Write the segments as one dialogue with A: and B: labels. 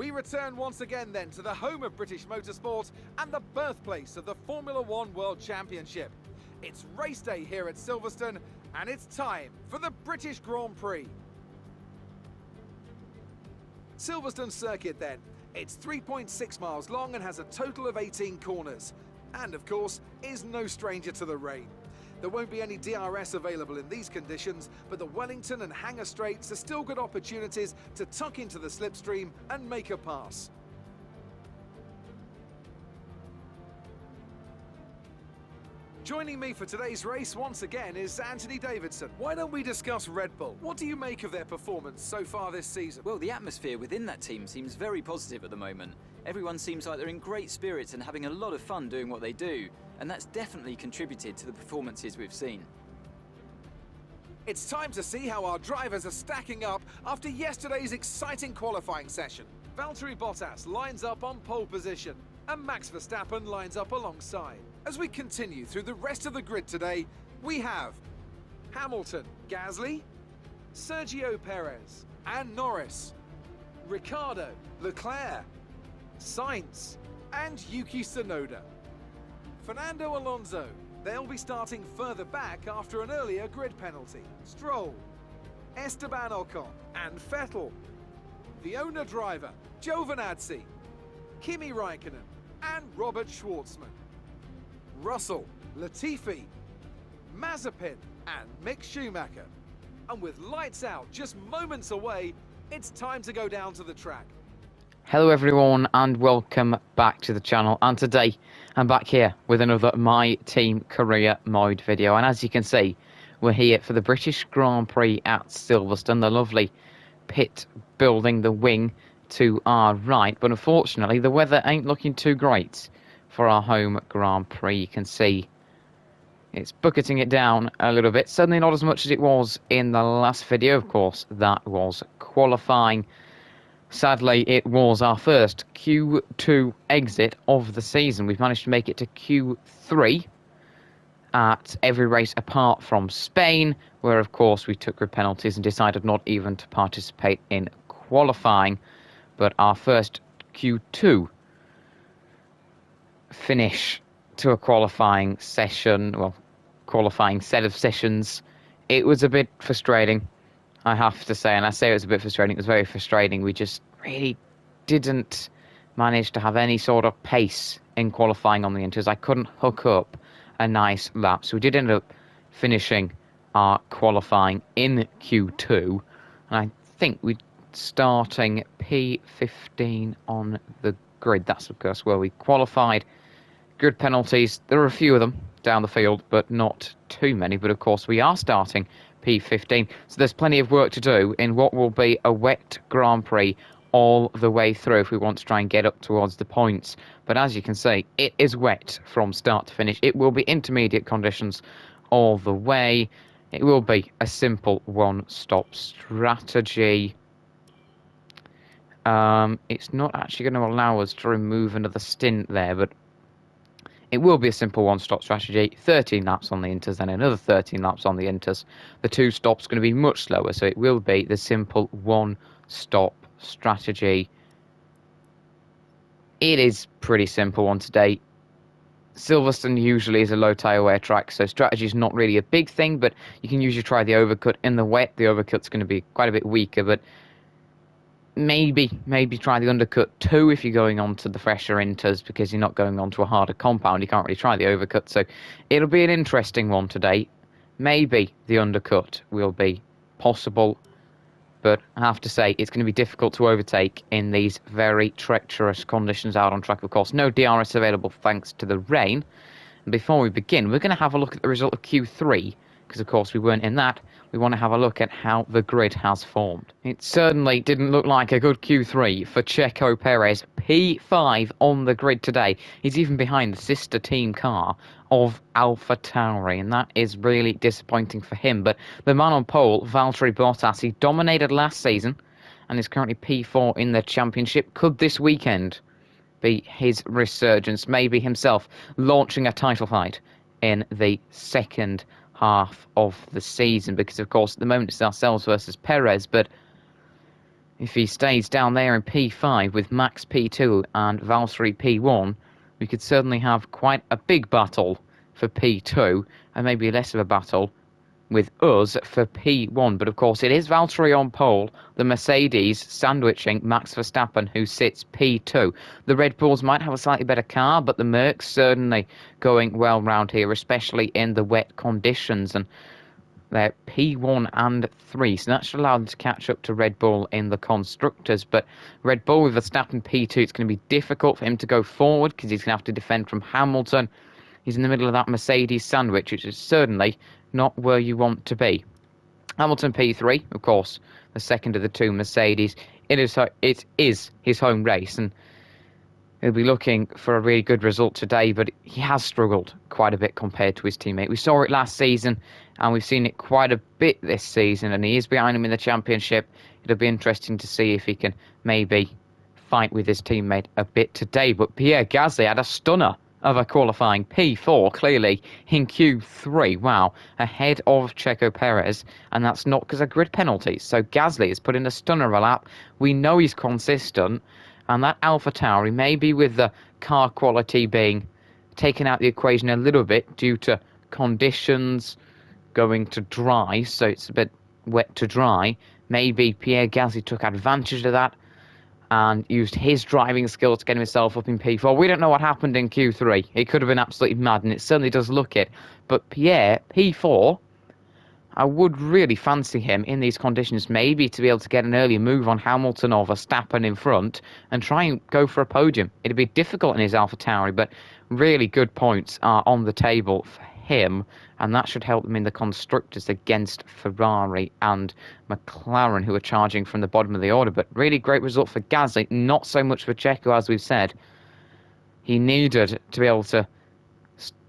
A: We return once again then to the home of British motorsport and the birthplace of the Formula One World Championship. It's race day here at Silverstone and it's time for the British Grand Prix. Silverstone circuit then. It's 3.6 miles long and has a total of 18 corners. And of course, is no stranger to the rain. There won't be any DRS available in these conditions, but the Wellington and Hangar Straights are still good opportunities to tuck into the slipstream and make a pass. Joining me for today's race once again is Anthony Davidson. Why don't we discuss Red Bull? What do you make of their performance so far this season?
B: Well, the atmosphere within that team seems very positive at the moment. Everyone seems like they're in great spirits and having a lot of fun doing what they do, and that's definitely contributed to the performances we've seen.
A: It's time to see how our drivers are stacking up after yesterday's exciting qualifying session. Valtteri Bottas lines up on pole position, and Max Verstappen lines up alongside. As we continue through the rest of the grid today, we have Hamilton, Gasly, Sergio Perez, and Norris, Ricciardo, Leclerc, Sainz, and Yuki Tsunoda. Fernando Alonso, they'll be starting further back after an earlier grid penalty. Stroll, Esteban Ocon, and Vettel. The owner driver, Giovinazzi, Kimi Raikkonen, and Robert Schwartzman. Russell, Latifi, Mazepin, and Mick Schumacher. And with lights out just moments away, it's time to go down to the track.
C: Hello everyone and welcome back to the channel, and today I'm back here with another My Team Career Mode video, and as you can see we're here for the British Grand Prix at Silverstone, the lovely pit building, the wing to our right, but unfortunately the weather ain't looking too great for our home Grand Prix. You can see it's bucketing it down a little bit, certainly not as much as it was in the last video. Of course that was qualifying. Sadly, it was our first Q2 exit of the season. We've managed to make it to Q3 at every race apart from Spain, where of course we took grid penalties and decided not even to participate in qualifying. But our first Q2 finish to a qualifying session, well, qualifying set of sessions, it was a bit frustrating, I have to say. And I say it was a bit frustrating, it was very frustrating. We just really didn't manage to have any sort of pace in qualifying on the inters. I couldn't hook up a nice lap, so we did end up finishing our qualifying in Q2, and I think we're starting P15 on the grid. That's of course where we qualified. Grid penalties, there are a few of them down the field, but not too many. But of course we are starting P15, so there's plenty of work to do in what will be a wet Grand Prix all the way through if we want to try and get up towards the points. But as you can see, it is wet from start to finish. It will be intermediate conditions all the way. It will be a simple one-stop strategy. It's not actually going to allow us to remove another stint there, but it will be a simple one-stop strategy. 13 laps on the inters, then another 13 laps on the inters. The two stops going to be much slower, so it will be the simple one-stop strategy. It is pretty simple on today. Silverstone usually is a low tyre wear track, so strategy is not really a big thing, but you can usually try the overcut in the wet. The overcut's going to be quite a bit weaker, but maybe try the undercut too if you're going on to the fresher inters, because you're not going on to a harder compound. You can't really try the overcut, so it'll be an interesting one today. Maybe the undercut will be possible, but I have to say it's going to be difficult to overtake in these very treacherous conditions out on track. Of course, no DRS available thanks to the rain. And before we begin, we're going to have a look at the result of Q3, because of course we weren't in that. We want to have a look at how the grid has formed. It certainly didn't look like a good Q3 for Checo Perez. P5 on the grid today. He's even behind the sister team car of AlphaTauri, and that is really disappointing for him. But the man on pole, Valtteri Bottas, he dominated last season and is currently P4 in the championship. Could this weekend be his resurgence? Maybe himself launching a title fight in the second half of the season, because of course at the moment it's ourselves versus Perez, but if he stays down there in P5 with Max P2 and Valtteri P1, we could certainly have quite a big battle for P2 and maybe less of a battle with us for P1. But of course, it is Valtteri on pole, the Mercedes sandwiching Max Verstappen, who sits P2. The Red Bulls might have a slightly better car, but the Mercs certainly going well round here, especially in the wet conditions. And they're P1 and 3, so that should allow them to catch up to Red Bull in the Constructors. But Red Bull with Verstappen P2, it's going to be difficult for him to go forward because he's going to have to defend from Hamilton. He's in the middle of that Mercedes sandwich, which is certainly not where you want to be. Hamilton P3, of course, the second of the two Mercedes. It is his home race, and he'll be looking for a really good result today, but he has struggled quite a bit compared to his teammate. We saw it last season, and we've seen it quite a bit this season, and he is behind him in the championship. It'll be interesting to see if he can maybe fight with his teammate a bit today. But Pierre Gasly had a stunner of a qualifying P4, clearly, in Q3. Wow, ahead of Checo Perez, and that's not because of grid penalties. So Gasly has put in a stunner of a lap. We know he's consistent, and that AlphaTauri, maybe with the car quality being taken out the equation a little bit due to conditions going to dry, so it's a bit wet to dry, maybe Pierre Gasly took advantage of that and used his driving skills to get himself up in P4. We don't know what happened in Q3. It could have been absolutely mad, and it certainly does look it. But Pierre, P4, I would really fancy him in these conditions, maybe to be able to get an early move on Hamilton or Verstappen in front and try and go for a podium. It'd be difficult in his AlphaTauri, but really good points are on the table for him, and that should help them in the Constructors against Ferrari and McLaren, who are charging from the bottom of the order. But really great result for Gasly, not so much for Checo, as we've said. He needed to be able to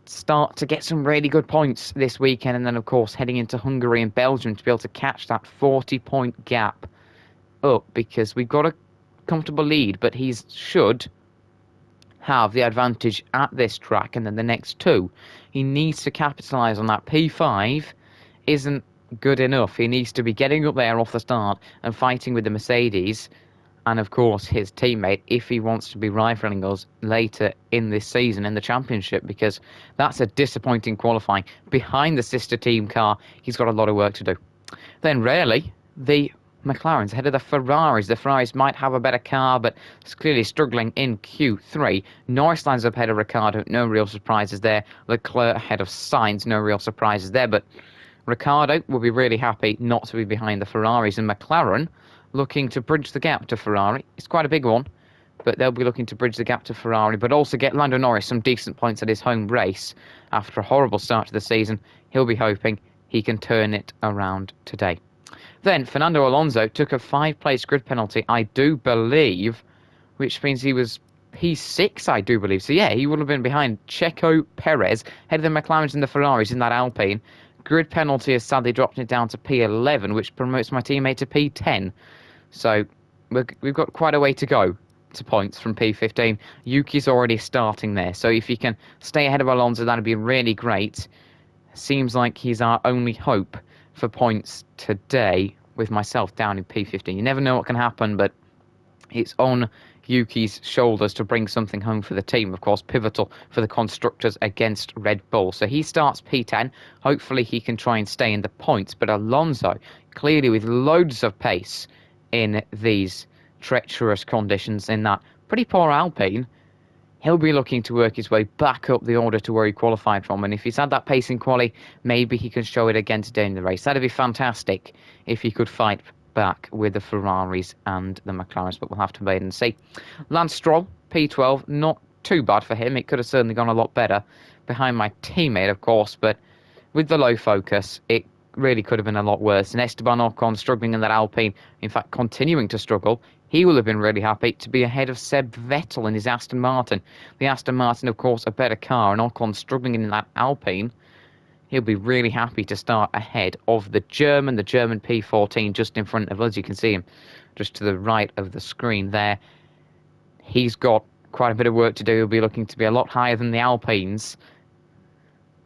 C: start to get some really good points this weekend, and then of course heading into Hungary and Belgium to be able to catch that 40-point gap up, because we've got a comfortable lead, but he should have the advantage at this track and then the next two. He needs to capitalise on that. P5 isn't good enough. He needs to be getting up there off the start and fighting with the Mercedes and of course his teammate if he wants to be rivaling us later in this season in the championship, because that's a disappointing qualifying. Behind the sister team car, he's got a lot of work to do. Then rarely the McLaren's ahead of the Ferraris. The Ferraris might have a better car, but it's clearly struggling in Q3. Norris lines up ahead of Ricciardo, no real surprises there. Leclerc ahead of Sainz, no real surprises there, but Ricciardo will be really happy not to be behind the Ferraris, and McLaren looking to bridge the gap to Ferrari. It's quite a big one, but they'll be looking to bridge the gap to Ferrari, but also get Lando Norris some decent points at his home race. After a horrible start to the season, he'll be hoping he can turn it around today. Then Fernando Alonso took a 5-place grid penalty, I do believe, which means he was P6, I do believe. So yeah, he would have been behind Checo Perez, head of the McLarens and the Ferraris in that Alpine. Grid penalty has sadly dropped it down to P11, which promotes my teammate to P10. So we've got quite a way to go to points from P15. Yuki's already starting there, so if he can stay ahead of Alonso, that'd be really great. Seems like he's our only hope for points today, with myself down in P15. You never know what can happen, but it's on Yuki's shoulders to bring something home for the team. Of course, pivotal for the Constructors against Red Bull. So he starts P10. Hopefully he can try and stay in the points. But Alonso, clearly with loads of pace in these treacherous conditions in that pretty poor Alpine, he'll be looking to work his way back up the order to where he qualified from. And if he's had that pace in quali, maybe he can show it again today in the race. That'd be fantastic if he could fight back with the Ferraris and the McLarens, but we'll have to wait and see. Lance Stroll, P12, not too bad for him. It could have certainly gone a lot better behind my teammate, of course, but with the low focus, it really could have been a lot worse. And Esteban Ocon struggling in that Alpine, in fact continuing to struggle. He will have been really happy to be ahead of Seb Vettel in his Aston Martin. The Aston Martin, of course, a better car, and Ocon struggling in that Alpine. He'll be really happy to start ahead of the German P14 just in front of us. You can see him just to the right of the screen there. He's got quite a bit of work to do. He'll be looking to be a lot higher than the Alpines,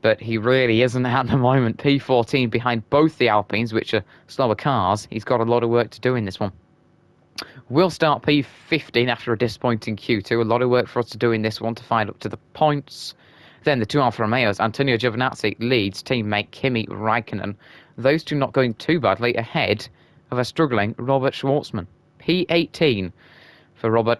C: but he really isn't at the moment. P14 behind both the Alpines, which are slower cars. He's got a lot of work to do in this one. We'll start P15 after a disappointing Q2. A lot of work for us to do in this one to find up to the points. Then the two Alfa Romeos, Antonio Giovinazzi leads teammate Kimi Räikkönen. Those two not going too badly ahead of a struggling Robert Schwartzman. P18 for Robert,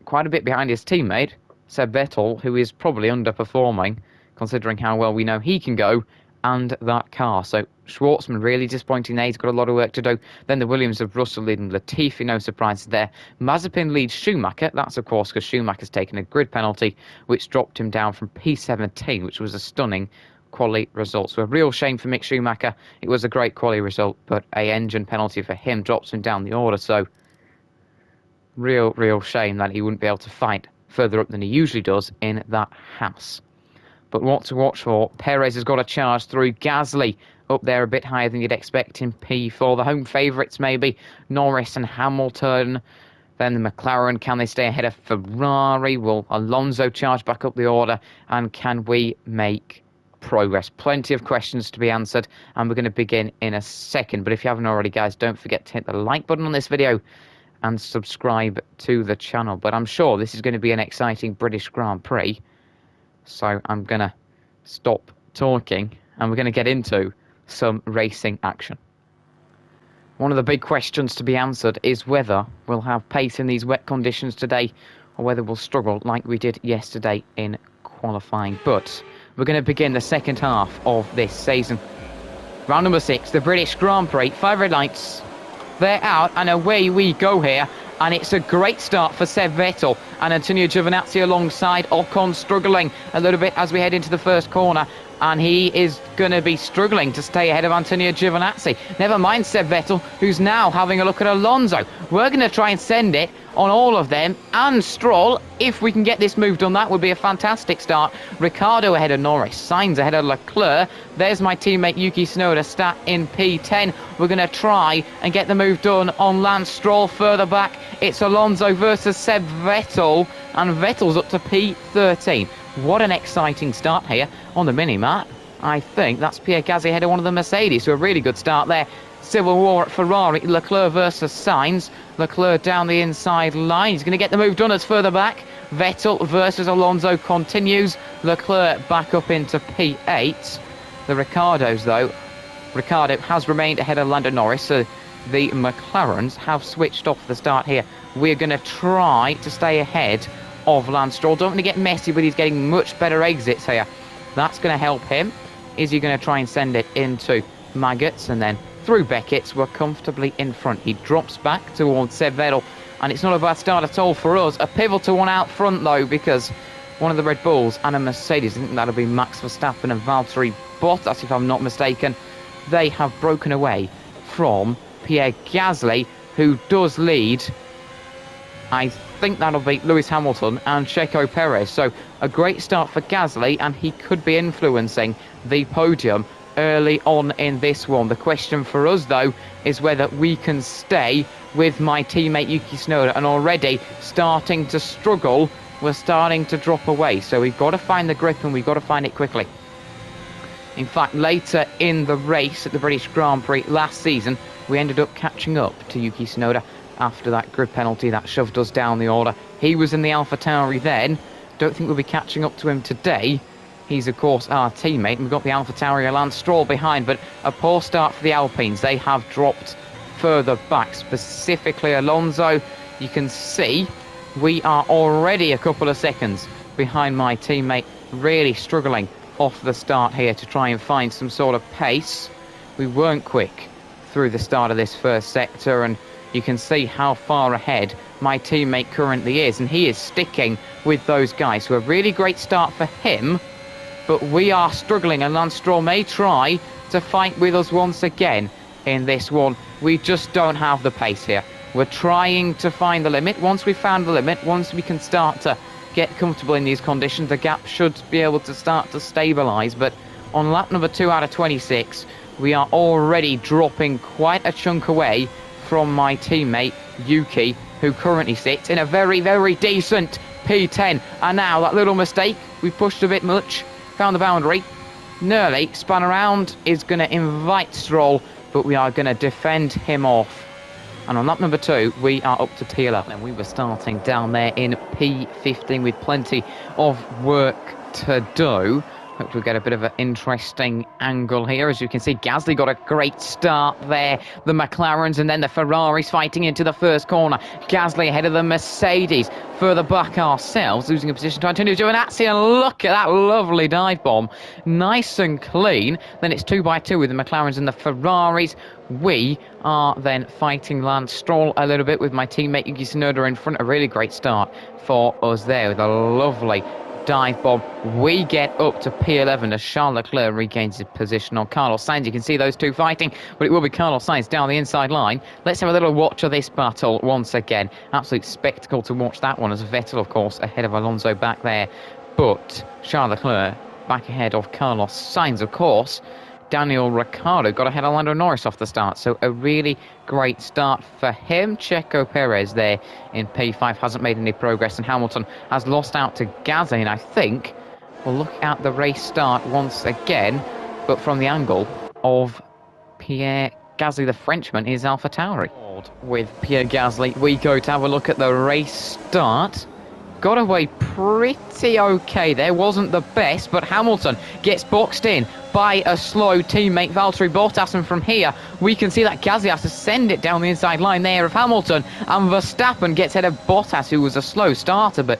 C: quite a bit behind his teammate, Seb Vettel, who is probably underperforming, considering how well we know he can go, and that car. So Schwartzman really disappointing there. He's got a lot of work to do. Then the Williams of Russell leading Latifi, no surprises there. Mazepin leads Schumacher. That's, of course, because Schumacher's taken a grid penalty, which dropped him down from P17, which was a stunning quali result. So a real shame for Mick Schumacher. It was a great quali result, but a engine penalty for him drops him down the order. So real shame that he wouldn't be able to fight further up than he usually does in that Haas. But what to watch for, Perez has got a charge through. Gasly up there a bit higher than you'd expect in P4. The home favourites maybe, Norris and Hamilton. Then the McLaren, can they stay ahead of Ferrari? Will Alonso charge back up the order? And can we make progress? Plenty of questions to be answered, and we're going to begin in a second. But if you haven't already, guys, don't forget to hit the like button on this video and subscribe to the channel. But I'm sure this is going to be an exciting British Grand Prix. So I'm going to stop talking and we're going to get into some racing action. One of the big questions to be answered is whether we'll have pace in these wet conditions today or whether we'll struggle like we did yesterday in qualifying. But we're going to begin the second half of this season. Round number 6, the British Grand Prix. 5 red lights. They're out and away we go here. And it's a great start for Seb Vettel and Antonio Giovinazzi alongside. Ocon struggling a little bit as we head into the first corner. And he is going to be struggling to stay ahead of Antonio Giovinazzi. Never mind Seb Vettel, who's now having a look at Alonso. We're going to try and send it on all of them and Stroll. If we can get this move done, that would be a fantastic start. Ricciardo ahead of Norris, Sainz ahead of Leclerc. There's my teammate Yuki Tsunoda stat in P10. We're going to try and get the move done on Lance Stroll. Further back, it's Alonso versus Seb Vettel, and Vettel's up to P13. What an exciting start here on the mini-map. I think that's Pierre Gasly ahead of one of the Mercedes, so a really good start there. Civil war at Ferrari, Leclerc versus Sainz. Leclerc down the inside line. He's going to get the move done as further back. Vettel versus Alonso continues. Leclerc back up into P8. The Ricciardos, though. Ricciardo has remained ahead of Lando Norris, so the McLarens have switched off the start here. We're going to try to stay ahead of Lance Stroll. Don't want to get messy, but he's getting much better exits here. That's going to help him. Is he going to try and send it into Maggots and then through Beckett's? We're comfortably in front. He drops back towards Seb Vettel, and it's not a bad start at all for us. A pivotal one out front, though, because one of the Red Bulls and a Mercedes, I think that'll be Max Verstappen and Valtteri Bottas, if I'm not mistaken, they have broken away from Pierre Gasly, who does lead. I think that'll be Lewis Hamilton and Checo Perez. So a great start for Gasly, and he could be influencing the podium early on in this one. The question for us, though, is whether we can stay with my teammate Yuki Tsunoda, and already starting to struggle. We're starting to drop away, so we've got to find the grip and we've got to find it quickly. In fact, later in the race at the British Grand Prix last season, we ended up catching up to Yuki Tsunoda after that grid penalty that shoved us down the order. He was in the AlphaTauri then. Don't think we'll be catching up to him today. He's, of course, our teammate. We've got the AlphaTauri Lance Stroll behind, but a poor start for the Alpines. They have dropped further back, specifically Alonso. You can see we are already a couple of seconds behind my teammate, really struggling off the start here to try and find some sort of pace. We weren't quick through the start of this first sector, and you can see how far ahead my teammate currently is, and he is sticking with those guys. So a really great start for him, but we are struggling, and Lance Stroll may try to fight with us once again in this one. We just don't have the pace here. We're trying to find the limit. Once we've found the limit, once we can start to get comfortable in these conditions, the gap should be able to start to stabilise. But on lap number 2 out of 26, we are already dropping quite a chunk away from my teammate Yuki, who currently sits in a very, very decent P10. And now that little mistake, we pushed a bit much, found the boundary, nearly spun around, is going to invite Stroll, but we are going to defend him off. And on lap number 2, we are up to P11. And we were starting down there in P15 with plenty of work to do. Hope we'll get a bit of an interesting angle here. As you can see, Gasly got a great start there. The McLarens and then the Ferraris fighting into the first corner. Gasly ahead of the Mercedes. Further back ourselves, losing a position to Antonio Giovinazzi. And look at that lovely dive bomb. Nice and clean. Then it's 2x2 with the McLarens and the Ferraris. We are then fighting Lance Stroll a little bit with my teammate Yuki Tsunoda in front. A really great start for us there with a lovely dive bomb. We get up to P11 as Charles Leclerc regains his position on Carlos Sainz. You can see those two fighting, but it will be Carlos Sainz down the inside line. Let's have a little watch of this battle once again. Absolute spectacle to watch that one, as Vettel, of course, ahead of Alonso back there. But Charles Leclerc back ahead of Carlos Sainz, of course. Daniel Ricciardo got ahead of Lando Norris off the start, so a really great start for him. Checo Perez there in P5 hasn't made any progress, and Hamilton has lost out to Gasly, and I think we'll look at the race start once again, but from the angle of Pierre Gasly, the Frenchman, is AlphaTauri. With Pierre Gasly, we go to have a look at the race start. Got away pretty okay there, wasn't the best, but Hamilton gets boxed in by a slow teammate, Valtteri Bottas, and from here we can see that Gasly has to send it down the inside line there of Hamilton, and Verstappen gets ahead of Bottas, who was a slow starter, but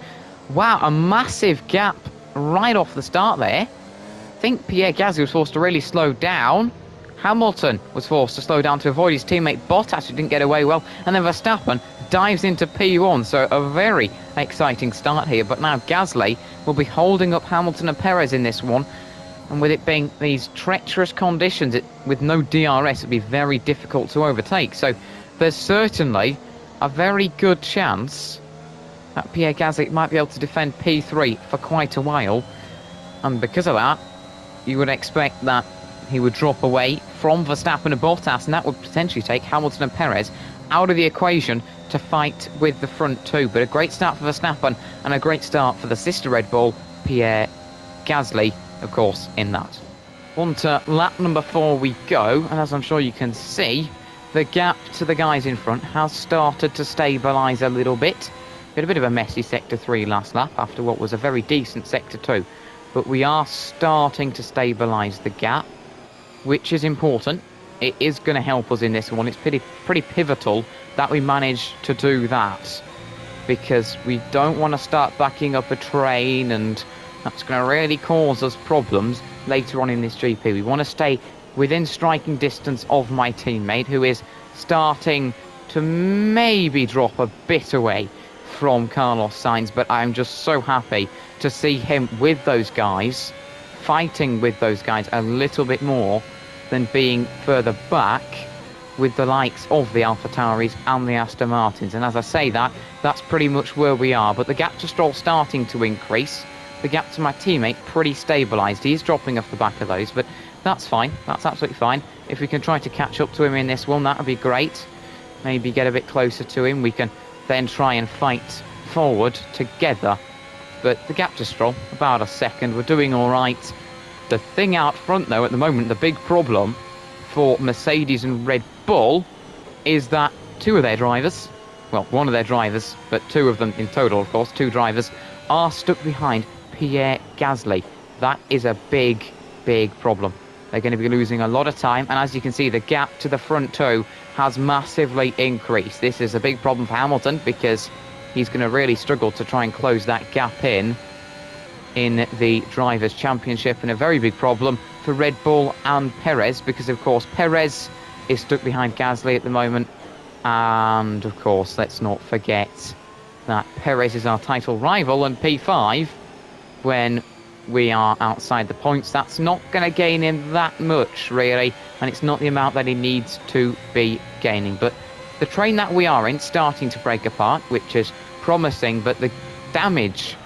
C: wow, a massive gap right off the start there. I think Pierre Gasly was forced to really slow down. Hamilton was forced to slow down to avoid his teammate Bottas, who didn't get away well, and then Verstappen dives into P1, so a very exciting start here. But now Gasly will be holding up Hamilton and Perez in this one, and with it being these treacherous conditions, with no DRS, it'd be very difficult to overtake. So there's certainly a very good chance that Pierre Gasly might be able to defend P3 for quite a while, and because of that, you would expect that he would drop away from Verstappen and Bottas, and that would potentially take Hamilton and Perez out of the equation to fight with the front two. But a great start for Verstappen and a great start for the sister Red Bull, Pierre Gasly, of course, in that. On to lap number 4 we go, and as I'm sure you can see, the gap to the guys in front has started to stabilise a little bit. Been a bit of a messy Sector 3 last lap after what was a very decent Sector 2, but we are starting to stabilise the gap, which is important. It is going to help us in this one. It's pretty pivotal that we manage to do that, because we don't want to start backing up a train, and that's going to really cause us problems later on in this GP. We want to stay within striking distance of my teammate, who is starting to maybe drop a bit away from Carlos Sainz, but I'm just so happy to see him with those guys, fighting with those guys a little bit more than being further back with the likes of the AlphaTauris and the Aston Martins. And as I say that, that's pretty much where we are. But the gap to Stroll starting to increase. The gap to my teammate pretty stabilised. He is dropping off the back of those, but that's fine. That's absolutely fine. If we can try to catch up to him in this one, that would be great. Maybe get a bit closer to him. We can then try and fight forward together. But the gap to Stroll, about a second. We're doing all right. The thing out front, though, at the moment, the big problem for Mercedes and Red Bull is that two of their drivers, well, one of their drivers, but two of them in total, of course, two drivers, are stuck behind Pierre Gasly. That is a big, big problem. They're going to be losing a lot of time, and as you can see, the gap to the front two has massively increased. This is a big problem for Hamilton, because he's going to really struggle to try and close that gap in the Drivers' Championship, and a very big problem for Red Bull and Perez, because of course Perez is stuck behind Gasly at the moment, and of course let's not forget that Perez is our title rival, and P5, when we are outside the points, that's not going to gain him that much really, and it's not the amount that he needs to be gaining. But the train that we are in starting to break apart, which is promising, but the damage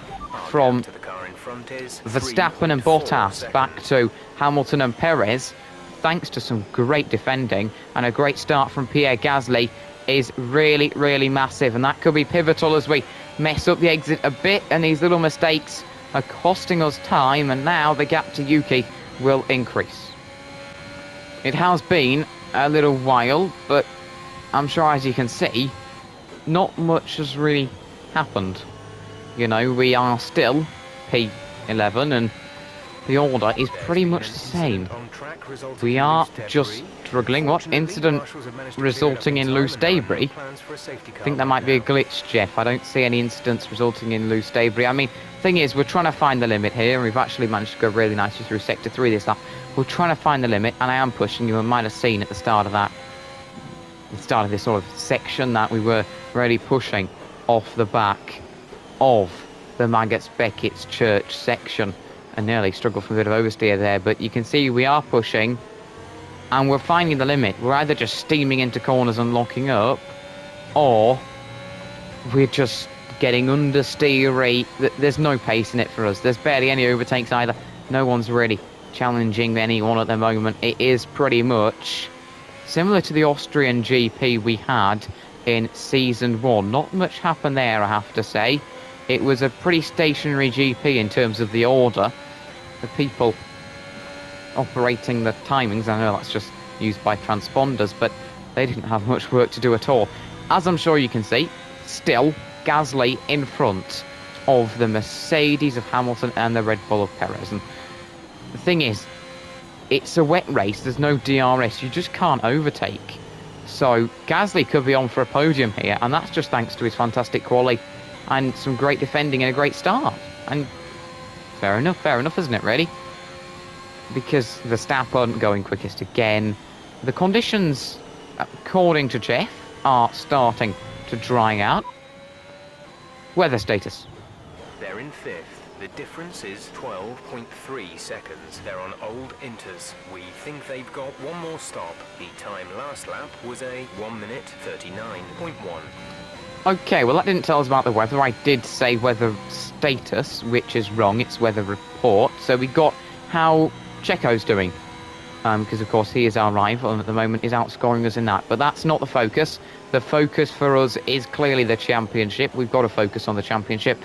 C: from Verstappen and Bottas back to Hamilton and Perez, thanks to some great defending and a great start from Pierre Gasly, is really, really massive, and that could be pivotal as we mess up the exit a bit, and these little mistakes are costing us time, and now the gap to Yuki will increase. It has been a little while, but I'm sure, as you can see, not much has really happened. You know, we are still P11 and the order is pretty much the same. We are just struggling. What? Incident resulting in loose debris? I think that might be a glitch, Jeff. I don't see any incidents resulting in loose debris. I mean, thing is, we're trying to find the limit here, and we've actually managed to go really nicely through Sector 3 this lap. We're trying to find the limit, and I am pushing. You might have seen at the start of this sort of section that we were really pushing off the back of the Maggots Beckett's Church section. I nearly struggled for a bit of oversteer there, but you can see we are pushing and we're finding the limit. We're either just steaming into corners and locking up, or we're just getting understeery. There's no pace in it for us. There's barely any overtakes either. No one's really challenging anyone at the moment. It is pretty much similar to the Austrian GP we had in Season 1. Not much happened there, I have to say. It was a pretty stationary GP in terms of the order. The people operating the timings, I know that's just used by transponders, but they didn't have much work to do at all. As I'm sure you can see, still Gasly in front of the Mercedes of Hamilton and the Red Bull of Perez. And the thing is, it's a wet race, there's no DRS, you just can't overtake. So Gasly could be on for a podium here, and that's just thanks to his fantastic quali and some great defending and a great start. And fair enough, isn't it, really? Because Verstappen going quickest again. The conditions, according to Jeff, are starting to dry out. Weather status.
D: They're in fifth. The difference is 12.3 seconds. They're on old inters. We think they've got one more stop. The time last lap was a 1 minute 39.1.
C: Okay, well that didn't tell us about the weather. I did say weather status, which is wrong. It's weather report. So we got how Checo's doing. Because of course he is our rival and at the moment is outscoring us in that. But that's not the focus. The focus for us is clearly the championship. We've got to focus on the championship.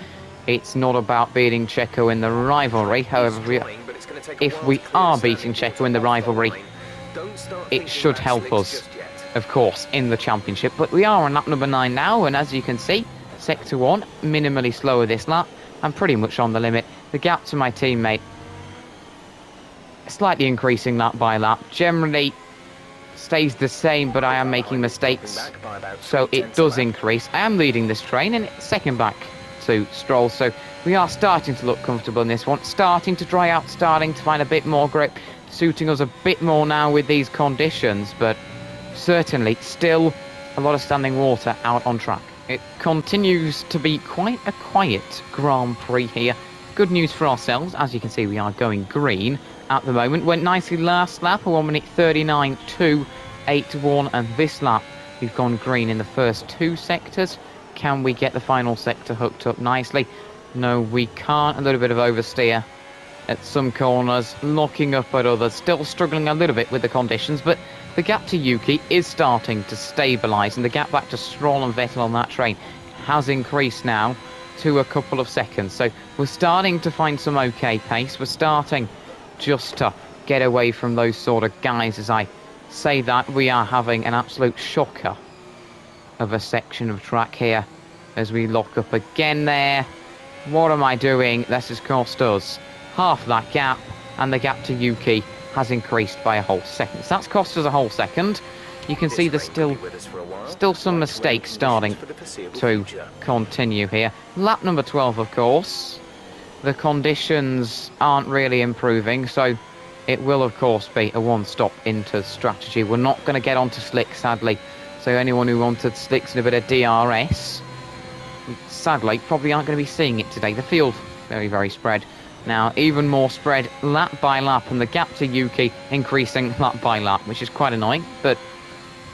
C: It's not about beating Checo in the rivalry. However, if we are beating Checo in the rivalry, it should help us, of course, in the championship. But we are on lap number 9 now, and as you can see, Sector 1, minimally slower this lap, and pretty much on the limit. The gap to my teammate, slightly increasing lap by lap. Generally stays the same, but I am making mistakes, so it does increase. I am leading this train, and it's second back to Stroll, so we are starting to look comfortable in this one. Starting to dry out, starting to find a bit more grip, suiting us a bit more now with these conditions, but certainly still a lot of standing water out on track. It continues to be quite a quiet Grand Prix here. Good news for ourselves, as you can see we are going green at the moment. Went nicely last lap, a 1 minute 39.281, and this lap we've gone green in the first 2 sectors. Can we get the final sector hooked up nicely? No, we can't. A little bit of oversteer at some corners, locking up at others, still struggling a little bit with the conditions, but the gap to Yuki is starting to stabilise, and the gap back to Stroll and Vettel on that train has increased now to a couple of seconds. So we're starting to find some okay pace. We're starting just to get away from those sort of guys. As I say that, we are having an absolute shocker of a section of track here as we lock up again there. What am I doing? This has cost us half that gap, and the gap to Yuki has increased by a whole second. So that's cost us a whole second. You can see there's still some mistakes starting to continue here. Lap number 12, of course. The conditions aren't really improving, so it will, of course, be a one-stop into strategy. We're not going to get onto slick, sadly. So anyone who wanted slicks and a bit of DRS, sadly, probably aren't going to be seeing it today. The field, very, very spread. Now, even more spread lap by lap, and the gap to Yuki increasing lap by lap, which is quite annoying. But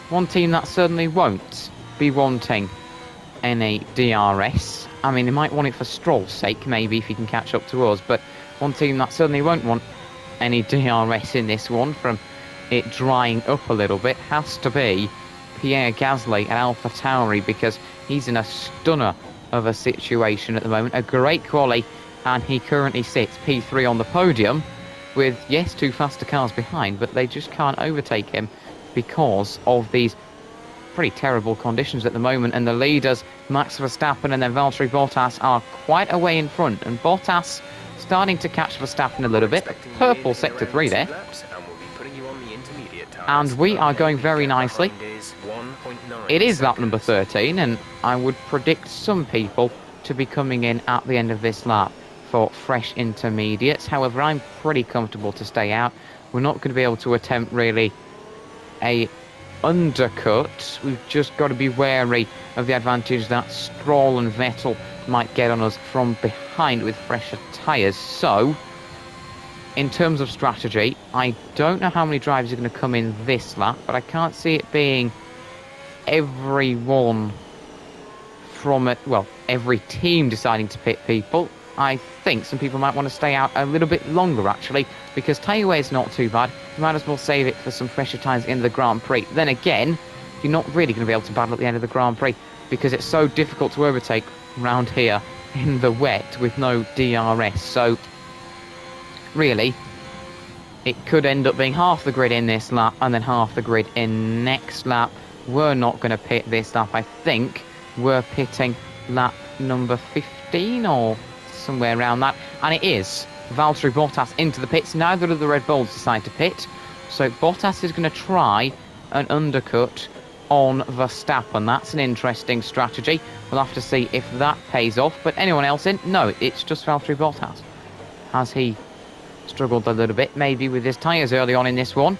C: one team that certainly won't be wanting any DRS. I mean, they might want it for Stroll's sake, maybe, if he can catch up to us. But one team that certainly won't want any DRS in this one, from it drying up a little bit, has to be Pierre Gasly at AlphaTauri, because he's in a stunner of a situation at the moment. A great quali, and he currently sits P3 on the podium with, yes, 2 faster cars behind, but they just can't overtake him because of these pretty terrible conditions at the moment, and the leaders, Max Verstappen and then Valtteri Bottas, are quite a way in front, and Bottas starting to catch Verstappen a little bit. Purple sector 3 there. And we are going very nicely. It is lap number 13, and I would predict some people to be coming in at the end of this lap for fresh intermediates. However, I'm pretty comfortable to stay out. We're not going to be able to attempt really a undercut. We've just got to be wary of the advantage that Stroll and Vettel might get on us from behind with fresher tyres. So, in terms of strategy, I don't know how many drivers are going to come in this lap, but I can't see it being everyone from it, well, every team deciding to pit people. I think some people might want to stay out a little bit longer, actually, because tyre wear is not too bad. You might as well save it for some fresher tyres in the Grand Prix. Then again, you're not really going to be able to battle at the end of the Grand Prix because it's so difficult to overtake round here in the wet with no DRS. So, really, it could end up being half the grid in this lap and then half the grid in next lap. We're not going to pit this lap. I think we're pitting lap number 15 or somewhere around that, and it is Valtteri Bottas into the pits. Neither of the Red Bulls decide to pit, so Bottas is going to try an undercut on Verstappen. That's an interesting strategy. We'll have to see if that pays off. But anyone else in? No, it's just Valtteri Bottas. Has he struggled a little bit maybe with his tyres early on in this one,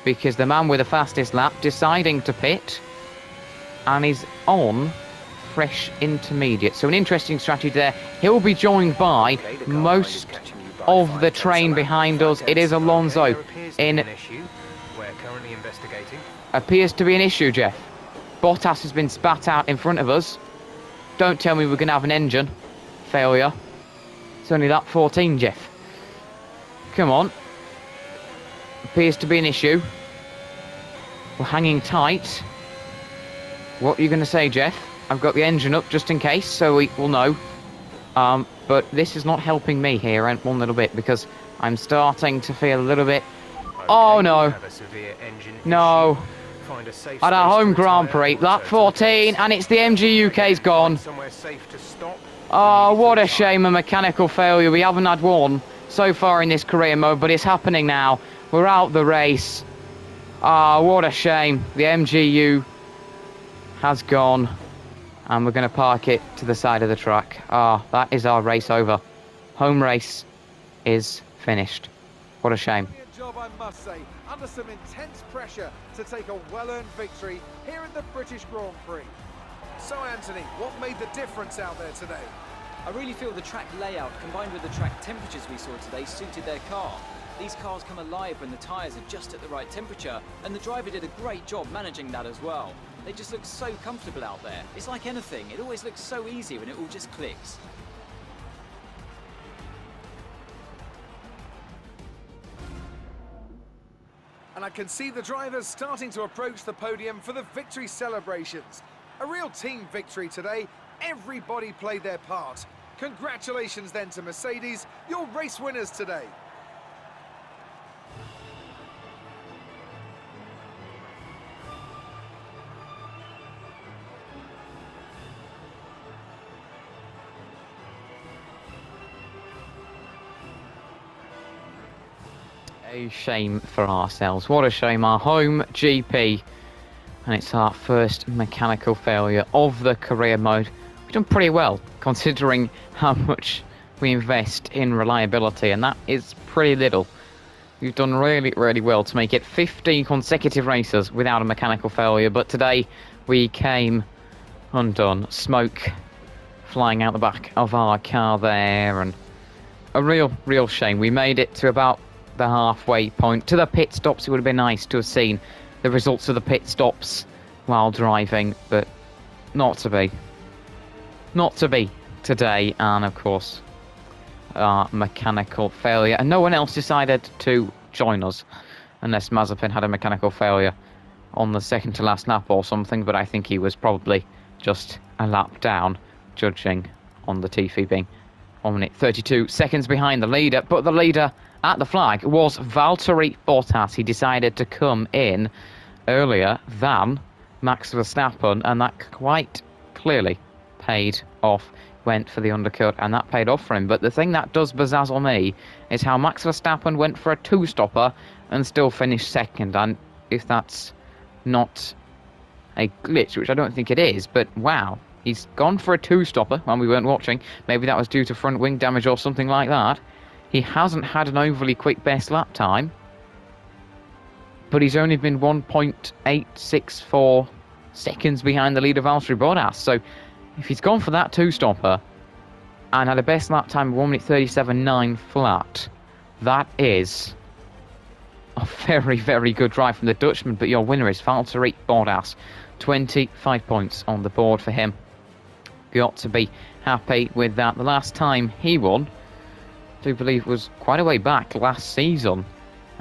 C: because the man with the fastest lap deciding to pit, and he's on fresh intermediate. So an interesting strategy there. He'll be joined by most of the train behind us. It is Alonso in. Appears to be an issue, Jeff. Bottas has been spat out in front of us. Don't tell me we're going to have an engine failure. It's only lap 14, Jeff. Come on. Appears to be an issue. We're hanging tight. What are you going to say, Jeff? I've got the engine up just in case, so we will know. But this is not helping me here one little bit, because I'm starting to feel a little bit... Oh, no. No. At our home Grand Prix, lap 14, and it's the MG UK's gone. Oh, what a shame, a mechanical failure. We haven't had one so far in this career mode, but it's happening now. We're out the race. Ah, what a shame. The MGU has gone, and we're going to park it to the side of the track. Ah, that is our race over. Home race is finished. What a shame.
A: Job, I must say, under some intense pressure to take a well-earned victory here in the British Grand Prix. So, Anthony, what made the difference out there today?
B: I really feel the track layout combined with the track temperatures we saw today suited their car. These cars come alive when the tyres are just at the right temperature, and the driver did a great job managing that as well. They just look so comfortable out there. It's like anything, it always looks so easy when it all just clicks.
A: And I can see the drivers starting to approach the podium for the victory celebrations. A real team victory today. Everybody played their part. Congratulations then to Mercedes, your race winners today.
C: A shame for ourselves. What a shame. Our home GP, and it's our first mechanical failure of the career mode. We've done pretty well considering how much we invest in reliability, and that is pretty little. We've done really, really well to make it 15 consecutive races without a mechanical failure, but today we came undone. Smoke flying out the back of our car there, and a real shame. We made it to about the halfway point. To the pit stops, it would have been nice to have seen the results of the pit stops while driving, but not to be. Not to be today, and of course, our mechanical failure. And no one else decided to join us, unless Mazepin had a mechanical failure on the second to last lap or something, but I think he was probably just a lap down, judging on the TV being 1 minute 32 seconds behind the leader. But the leader at the flag was Valtteri Bottas. He decided to come in earlier than Max Verstappen, and that quite clearly paid off. Went for the undercut, and that paid off for him. But the thing that does bezazzle me is how Max Verstappen went for a two-stopper and still finished second. And if that's not a glitch, which I don't think it is, but wow, he's gone for a two-stopper when we weren't watching. Maybe that was due to front wing damage or something like that. He hasn't had an overly quick best lap time, but he's only been 1.864 seconds behind the leader, Valtteri Bottas. So if he's gone for that two-stopper and had a best lap time of 1:37.9 flat, that is a very, very good drive from the Dutchman. But your winner is Valtteri Bottas. 25 points on the board for him. Got to be happy with that. The last time he won, I do believe, was quite a way back last season.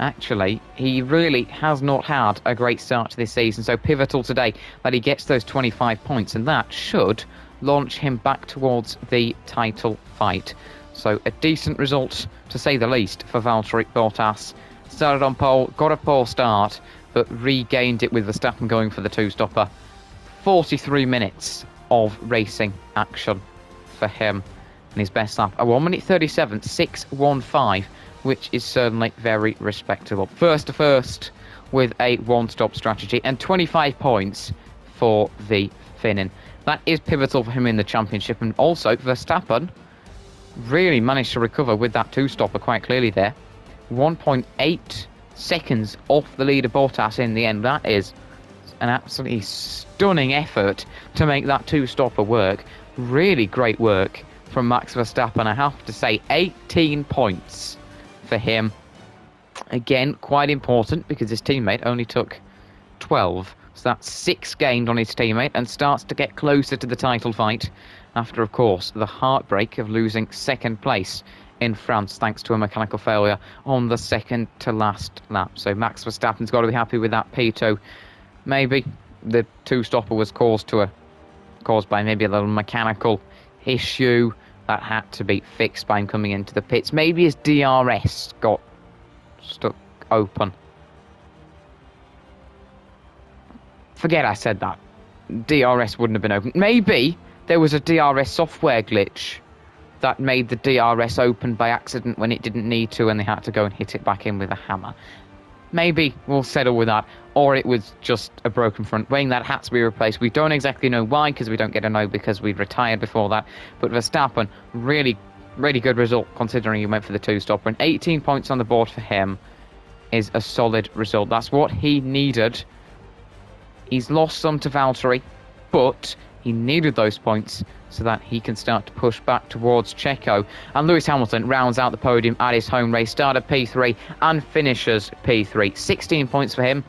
C: Actually, he really has not had a great start to this season, so pivotal today that he gets those 25 points, and that should launch him back towards the title fight. So a decent result, to say the least, for Valtteri Bottas. Started on pole, got a poor start, but regained it with Verstappen going for the two-stopper. 43 minutes of racing action for him, and his best lap, a 1:37.615, which is certainly very respectable. First to first with a one-stop strategy, and 25 points for the Finnin. That is pivotal for him in the championship, and also Verstappen really managed to recover with that two-stopper quite clearly there. 1.8 seconds off the leader Bottas in the end. That is an absolutely stunning effort to make that two-stopper work. Really great work from Max Verstappen, I have to say. 18 points for him. Again, quite important because his teammate only took 12. So that's 6 gained on his teammate, and starts to get closer to the title fight after, of course, the heartbreak of losing second place in France thanks to a mechanical failure on the second to last lap. So Max Verstappen's got to be happy with that P2. Maybe the two-stopper was caused by maybe a little mechanical issue that had to be fixed by him coming into the pits. Maybe his DRS got stuck open. Forget I said that. DRS wouldn't have been open. Maybe there was a DRS software glitch that made the DRS open by accident when it didn't need to, and they had to go and hit it back in with a hammer. Maybe we'll settle with that. Or it was just a broken front wing that had to be replaced. We don't exactly know why, because we don't get a know because we retired before that. But Verstappen, really, really good result considering he went for the two-stopper. And 18 points on the board for him is a solid result. That's what he needed. He's lost some to Valtteri, but he needed those points so that he can start to push back towards Checo. And Lewis Hamilton rounds out the podium at his home race, started P3 and finishes P3. 16 points for him,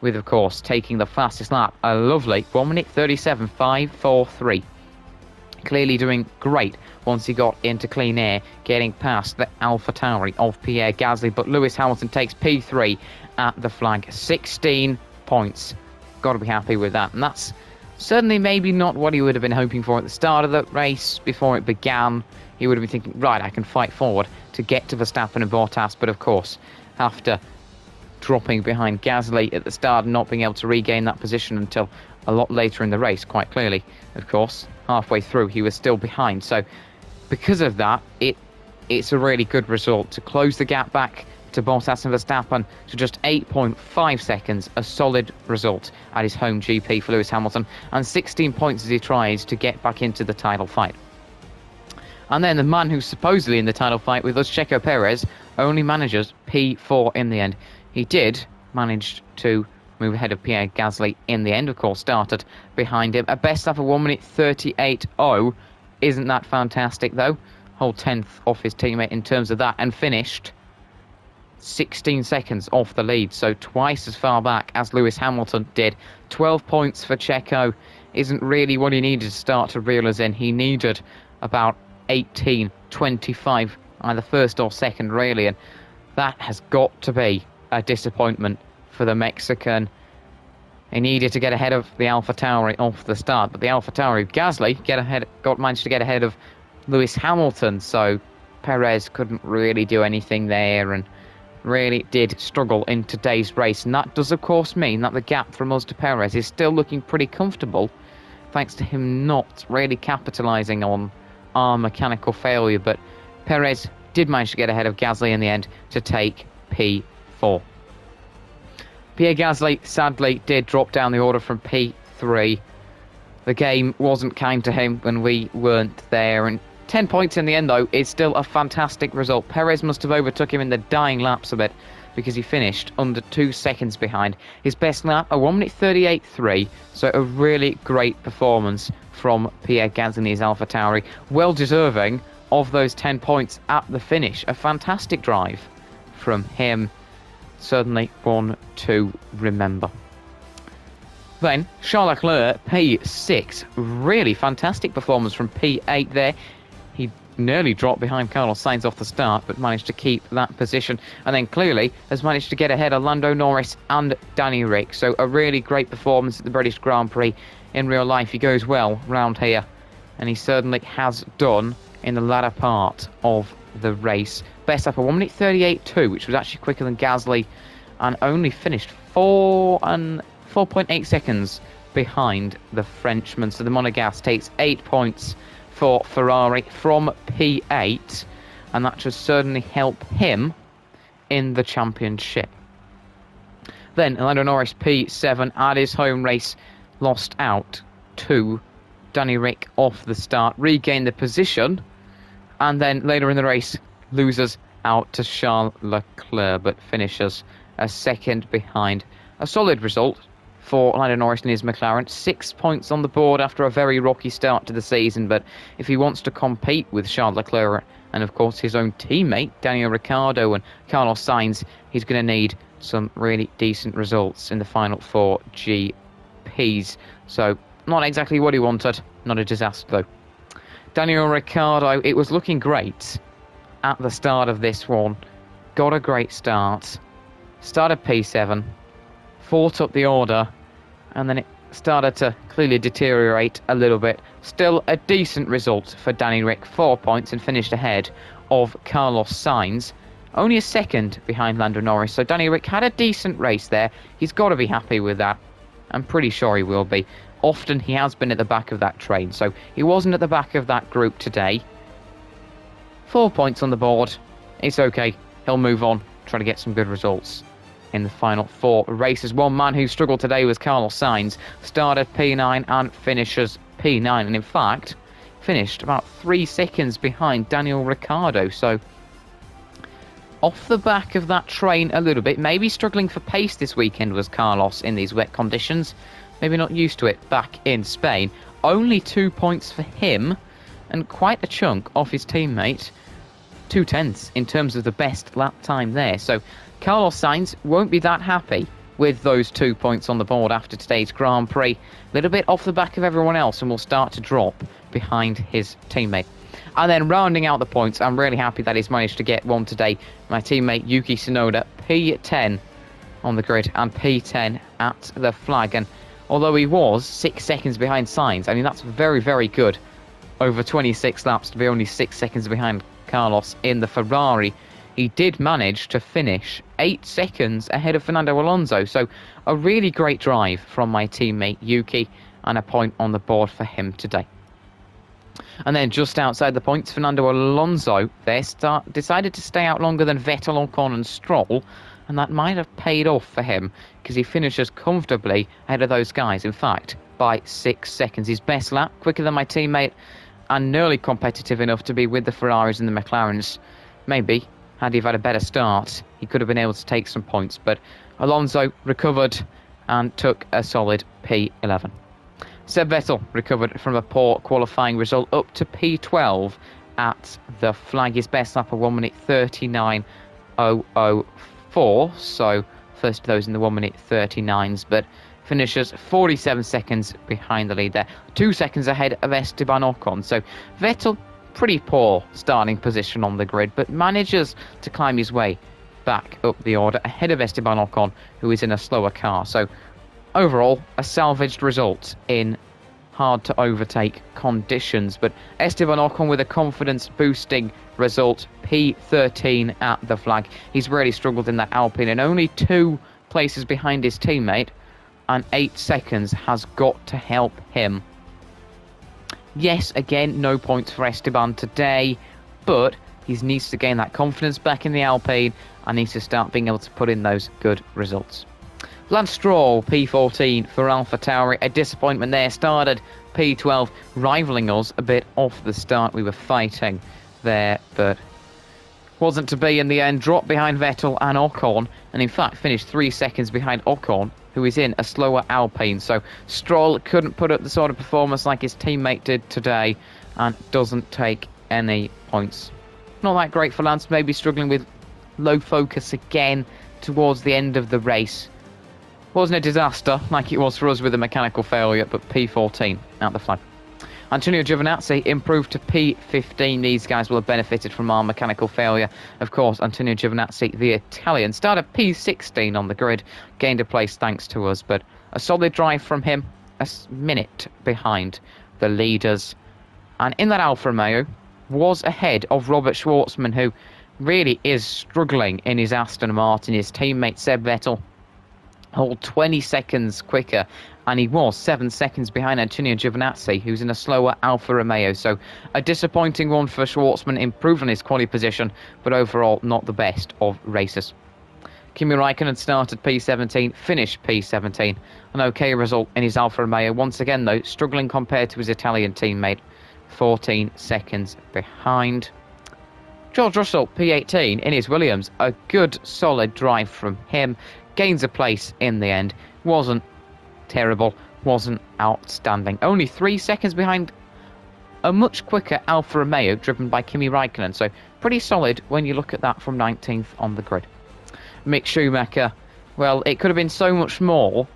C: with, of course, taking the fastest lap. A lovely 1:37.543. Clearly doing great once he got into clean air, getting past the AlphaTauri of Pierre Gasly. But Lewis Hamilton takes P3 at the flag. 16 points. Got to be happy with that. And that's certainly maybe not what he would have been hoping for at the start of the race. Before it began, he would have been thinking, right, I can fight forward to get to Verstappen and Bottas. But of course, after dropping behind Gasly at the start and not being able to regain that position until a lot later in the race, quite clearly, of course, halfway through he was still behind. So because of that, it's a really good result to close the gap back to Bottas and Verstappen to just 8.5 seconds, a solid result at his home GP for Lewis Hamilton, and 16 points as he tries to get back into the title fight. And then the man who's supposedly in the title fight with us, Checo Perez, only manages P4 in the end. He did manage to move ahead of Pierre Gasly in the end, of course, started behind him. A best lap of 1:38.0. Isn't that fantastic, though? Whole 10th off his teammate in terms of that, and finished 16 seconds off the lead, so twice as far back as Lewis Hamilton did. 12 points for Checo isn't really what he needed to start to reel us in. He needed about 18, 25, either first or second, really, and that has got to be a disappointment for the Mexican. He needed to get ahead of the AlphaTauri off the start, but the AlphaTauri Gasly managed to get ahead of Lewis Hamilton, so Perez couldn't really do anything there, and really did struggle in today's race. And that does, of course, mean that the gap from us to Perez is still looking pretty comfortable, thanks to him not really capitalising on our mechanical failure. But Perez did manage to get ahead of Gasly in the end to take P4. Pierre Gasly, sadly, did drop down the order from P3. The game wasn't kind to him when we weren't there, and 10 points in the end, though, is still a fantastic result. Perez must have overtook him in the dying laps a bit, because he finished under 2 seconds behind. His best lap, a 1 minute 38.3, so a really great performance from Pierre Gasly and his AlphaTauri. Well deserving of those 10 points at the finish. A fantastic drive from him. Certainly one to remember. Then, Charles Leclerc, P6. Really fantastic performance from P8 there. He nearly dropped behind Carlos Sainz off the start, but managed to keep that position. And then clearly has managed to get ahead of Lando Norris and Danny Ric. So a really great performance at the British Grand Prix. In real life, he goes well round here. And he certainly has done in the latter part of the race. Best up a 1 minute 38.2, which was actually quicker than Gasly, and only finished 4.8 seconds behind the Frenchman. So the Monegasque takes 8 points for Ferrari from P8, and that should certainly help him in the championship. Then Lando Norris, P7, at his home race, lost out to Danny Ric off the start, regained the position, and then later in the race loses out to Charles Leclerc, but finishes a second behind. A solid result for Lando Norris and his McLaren. 6 points on the board after a very rocky start to the season, but if he wants to compete with Charles Leclerc and of course his own teammate Daniel Ricciardo and Carlos Sainz, he's going to need some really decent results in the final 4 GPs. So not exactly what he wanted, not a disaster though. Daniel Ricciardo, it was looking great at the start of this one. Got a great start. Started P7, fought up the order, and then it started to clearly deteriorate a little bit. Still a decent result for Danny Ric, 4 points, and finished ahead of Carlos Sainz. Only a second behind Lando Norris, so Danny Ric had a decent race there. He's got to be happy with that. I'm pretty sure he will be. Often he has been at the back of that train, so he wasn't at the back of that group today. 4 points on the board. It's okay. He'll move on, try to get some good results in the final 4 races. One man who struggled today was Carlos Sainz. Started P9 and finishes P9, and in fact finished about 3 seconds behind Daniel Ricciardo. So off the back of that train a little bit. Maybe struggling for pace this weekend was Carlos in these wet conditions. Maybe not used to it back in Spain. Only 2 points for him, and quite a chunk off his teammate. 2/10 in terms of the best lap time there. So Carlos Sainz won't be that happy with those 2 points on the board after today's Grand Prix. A little bit off the back of everyone else, and will start to drop behind his teammate. And then rounding out the points, I'm really happy that he's managed to get one today. My teammate Yuki Tsunoda, P10 on the grid and P10 at the flag. And although he was 6 seconds behind Sainz, I mean, that's very, very good. Over 26 laps to be only 6 seconds behind Carlos in the Ferrari. He did manage to finish 8 seconds ahead of Fernando Alonso. So a really great drive from my teammate Yuki, and a point on the board for him today. And then just outside the points, Fernando Alonso there decided to stay out longer than Vettel, Ocon and Stroll, and that might have paid off for him because he finishes comfortably ahead of those guys, in fact, by 6 seconds. His best lap, quicker than my teammate, and nearly competitive enough to be with the Ferraris and the McLarens. Maybe, had he had a better start, he could have been able to take some points, but Alonso recovered and took a solid P11. Seb Vettel recovered from a poor qualifying result up to P12 at the flag. His best lap of 1 minute 39.004, so first of those in the 1 minute 39s, but finishes 47 seconds behind the lead there. 2 seconds ahead of Esteban Ocon. So Vettel, pretty poor starting position on the grid, but manages to climb his way back up the order ahead of Esteban Ocon, who is in a slower car. So overall, a salvaged result in hard to overtake conditions. But Esteban Ocon with a confidence-boosting result, P13 at the flag. He's really struggled in that Alpine and only 2 places behind his teammate, and 8 seconds has got to help him. Yes, again, no points for Esteban today, but he needs to gain that confidence back in the Alpine and needs to start being able to put in those good results. Lance Stroll, P14 for AlphaTauri. A disappointment there. Started P12, rivaling us a bit off the start. We were fighting there, but wasn't to be in the end. Dropped behind Vettel and Ocon, and in fact finished 3 seconds behind Ocon, who is in a slower Alpine. So Stroll couldn't put up the sort of performance like his teammate did today and doesn't take any points. Not that great for Lance, maybe struggling with low focus again towards the end of the race. Wasn't a disaster like it was for us with a mechanical failure, but P14 out the flag. Antonio Giovinazzi improved to P15. These guys will have benefited from our mechanical failure. Of course, Antonio Giovinazzi, the Italian, started P16 on the grid, gained a place thanks to us, but a solid drive from him, a minute behind the leaders. And in that Alfa Romeo, was ahead of Robert Schwartzman, who really is struggling in his Aston Martin. His teammate Seb Vettel hold 20 seconds quicker, and he was 7 seconds behind Antonio Giovinazzi, who's in a slower Alfa Romeo. So a disappointing one for Schwartzman, improved on his quali position, but overall not the best of races. Kimi Raikkonen started P17, finished P17. An okay result in his Alfa Romeo. Once again, though, struggling compared to his Italian teammate, 14 seconds behind. George Russell, P18, in his Williams. A good, solid drive from him. Gains a place in the end. Wasn't terrible, wasn't outstanding. Only 3 seconds behind a much quicker Alfa Romeo driven by Kimi Raikkonen. So pretty solid when you look at that from 19th on the grid. Mick Schumacher, well, it could have been so much more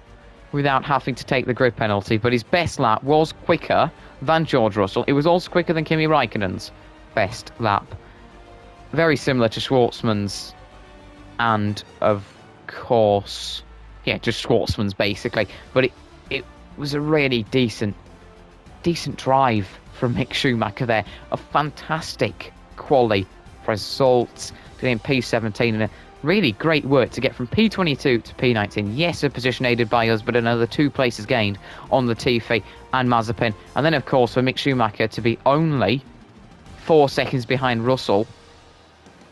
C: without having to take the grid penalty, but his best lap was quicker than George Russell. It was also quicker than Kimi Raikkonen's best lap. Very similar to Schwartzman's, and of course, yeah, just Schwartzman's basically. But it was a really decent drive from Mick Schumacher there. A fantastic quali result, getting P17, and a really great work to get from P22 to P19. Yes, a position aided by us, but another 2 places gained on Latifi and Mazepin. And then, of course, for Mick Schumacher to be only 4 seconds behind Russell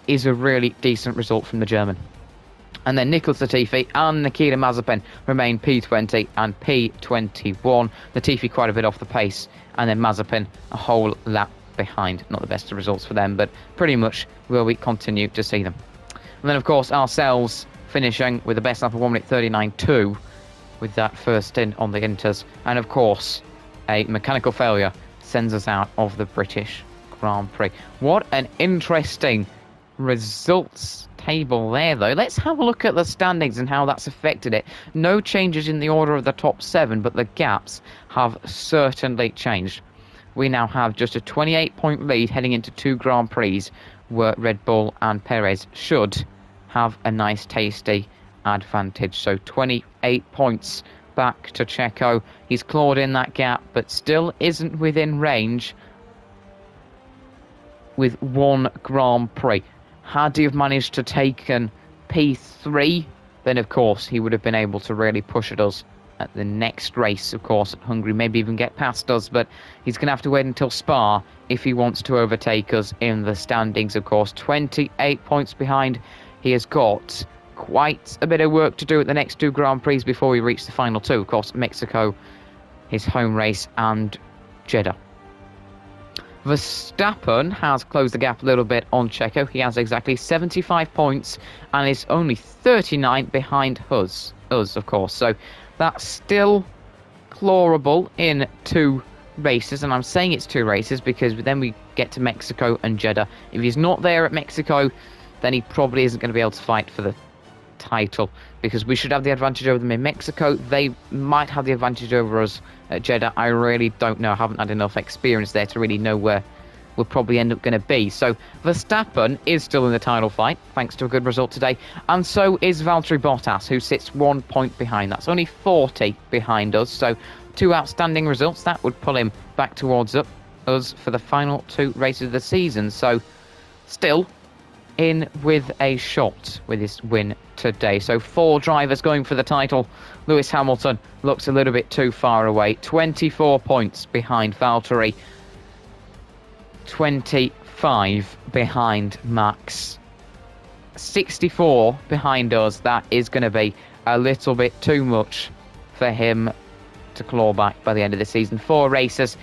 C: is a really decent result from the German. And then Nicholas Latifi and Nikita Mazepin remain P20 and P21. Latifi quite a bit off the pace, and then Mazepin a whole lap behind. Not the best of results for them, but pretty much will we continue to see them. And then, of course, ourselves finishing with the best lap of 1 minute 39.2 with that first stint on the Inters. And, of course, a mechanical failure sends us out of the British Grand Prix. What an interesting results table there, though. Let's have a look at the standings and how that's affected it. No changes in the order of the top 7, but the gaps have certainly changed. We now have just a 28-point lead heading into 2 Grand Prix, where Red Bull and Perez should have a nice tasty advantage. So 28 points back to Checo. He's clawed in that gap, but still isn't within range with 1 Grand Prix. Had he have managed to take an P3, then of course he would have been able to really push at us at the next race, of course, at Hungary, maybe even get past us, but he's going to have to wait until Spa if he wants to overtake us in the standings, of course. 28 points behind. He has got quite a bit of work to do at the next 2 Grand Prix before we reach the final 2. Of course, Mexico, his home race, and Jeddah. Verstappen has closed the gap a little bit on Checo. He has exactly 75 points and is only 39 behind us, of course. So that's still clawable in 2 races, and I'm saying it's 2 races because then we get to Mexico and Jeddah. If he's not there at Mexico, then he probably isn't going to be able to fight for the title, because we should have the advantage over them in Mexico. They might have the advantage over us at Jeddah. I really don't know. I haven't had enough experience there to really know where would probably end up going to be. So Verstappen is still in the title fight, thanks to a good result today, and so is Valtteri Bottas, who sits 1 point behind. That's only 40 behind us, so 2 outstanding results. That would pull him back towards us for the final 2 races of the season. So still in with a shot with his win today. So 4 drivers going for the title. Lewis Hamilton looks a little bit too far away. 24 points behind Valtteri. 25 behind Max. 64 behind us. That is going to be a little bit too much for him to claw back by the end of the season. 4 races,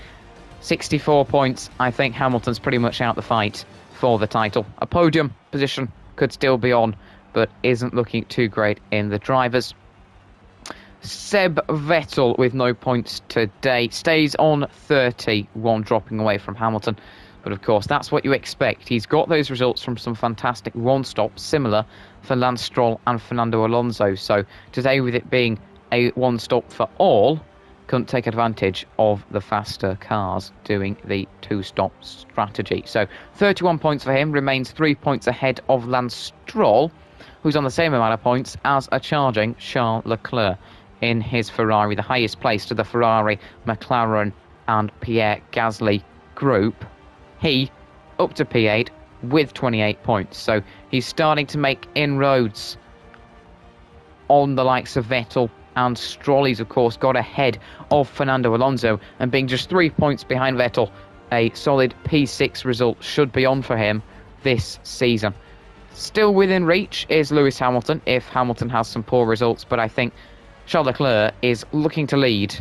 C: 64 points. I think Hamilton's pretty much out the fight for the title. A podium position could still be on, but isn't looking too great in the drivers. Seb Vettel with no points today stays on 31, dropping away from Hamilton. But of course, that's what you expect. He's got those results from some fantastic one-stops, similar for Lance Stroll and Fernando Alonso. So today, with it being a one-stop for all, couldn't take advantage of the faster cars doing the 2-stop strategy. So 31 points for him, remains 3 points ahead of Lance Stroll, who's on the same amount of points as a charging Charles Leclerc in his Ferrari, the highest place to the Ferrari, McLaren and Pierre Gasly group. He up to P8 with 28 points. So he's starting to make inroads on the likes of Vettel and Stroll. He's, of course, got ahead of Fernando Alonso, and being just 3 points behind Vettel, a solid P6 result should be on for him this season. Still within reach is Lewis Hamilton, if Hamilton has some poor results, but I think Charles Leclerc is looking to lead